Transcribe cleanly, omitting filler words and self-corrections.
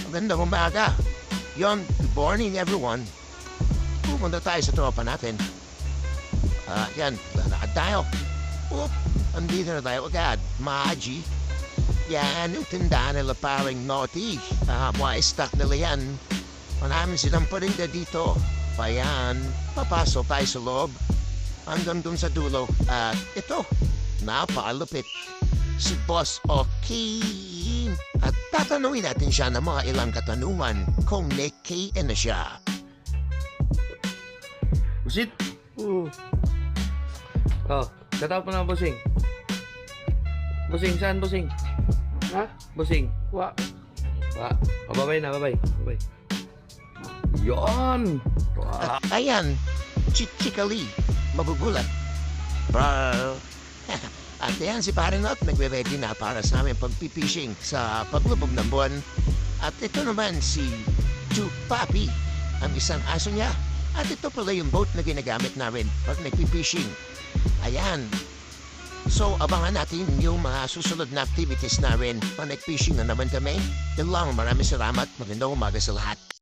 Magandang umaga. Yon, good morning everyone. Pupunta tayo sa tropa natin. Yan, lalakad tayo. Oop, andito na tayo agad. Maji. Yan, yung tindahan nila paring naughty. Mga stock nila yan. Marami silang parinda dito. Payan, papasok tayo sa loob. Hanggang dun sa dulo. At ito, napakalupit. Si Boss Okim. At tatanungin natin siya ng mga ilang katanungan kung may KN na siya. Busit! Oh, katapos po na busing. Busing, saan busing? Ha? Busing. Wa. Oh, babay na, babay. Babay. Yon! At ayan, Chichikali, mabubulat. Bro. At ayan si Parinot, nagre-ready na para sa aming pagpipishing sa paglubog ng buwan. At ito naman si Chupapi, ang isang aso niya. At ito pala yung boat na ginagamit namin pag nagpipishing. Ayan. So, abangan natin yung mga susunod na activities namin pag nagpishing na naman kami. Yun lang, maraming salamat. Magandang umaga sa lahat.